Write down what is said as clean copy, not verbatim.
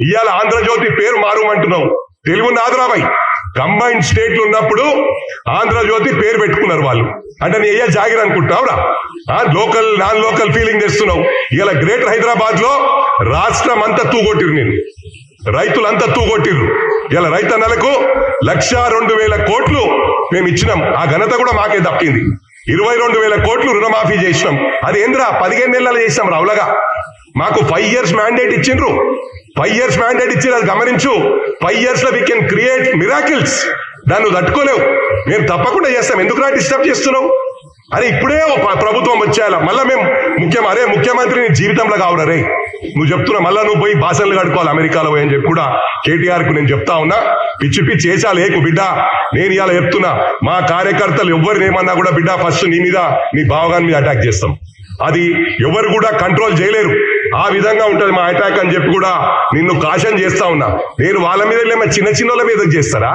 ఇవాళ ఆంధ్రజ్యోతి పేరు మారుమంటున్నావు. తెలుగు నాదరాబాయ్ కంబైన్డ్ స్టేట్లు ఉన్నప్పుడు ఆంధ్రజ్యోతి పేరు పెట్టుకున్నారు వాళ్ళు. అంటే నీ అయ్యా జాగిర్ అనుకుంటున్నావురా? లోకల్ నాన్ లోకల్ ఫీలింగ్ తెస్తున్నావు. ఇలా గ్రేటర్ హైదరాబాద్ లో రాష్ట్రం అంతా తూగొట్టిరు, నేను రైతులంతా తూగొట్టిర్రు. ఇలా రైతన్నలకు 1,02,000 కోట్లు మేము ఇచ్చినాం. ఆ ఘనత కూడా మాకే దక్కింది. 22,000 కోట్లు రుణమాఫీ చేసినాం. అది ఏంద్రా 15 నెలలు చేసినాం రావులగా. మాకు 5 years మ్యాండేట్ ఇచ్చిండ్రు. 5 years మ్యాండేట్ ఇచ్చి అది గమనించు. 5 years లో వీ కెన్ క్రియేట్ మిరాకిల్స్. దాన్ని నువ్వు తట్టుకోలేవు. మేము తప్పకుండా చేస్తాం. ఎందుకు రా డిస్టర్బ్ చేస్తున్నావు? అరే ఇప్పుడే ప్రభుత్వం వచ్చేయాల. మళ్ళా మేము ముఖ్యమంత్రి నీ జీవితంలో కావురా రే. నువ్వు చెప్తున్నా మళ్ళా నువ్వు పోయి బాసన్లు కడుకోవాలి అమెరికాలో పోయి అని చెప్పి కూడా కేటీఆర్ కు నేను చెప్తా ఉన్నా. పిచ్చి పిచ్చి చేసా లేకు బిడ్డ. నేను ఇలా చెప్తున్నా, మా కార్యకర్తలు ఎవరిని ఏమన్నా కూడా బిడ్డ ఫస్ట్ నీ మీద నీ భావగాని మీద అటాక్ చేస్తాం. అది ఎవరు కూడా కంట్రోల్ చేయలేరు. ఆ విధంగా ఉంటది మా అటాక్ అని చెప్పి కూడా నిన్ను కాషన్ చేస్తా ఉన్నా. నేను వాళ్ళ మీద చిన్న చిన్న వాళ్ళ మీద చేస్తారా?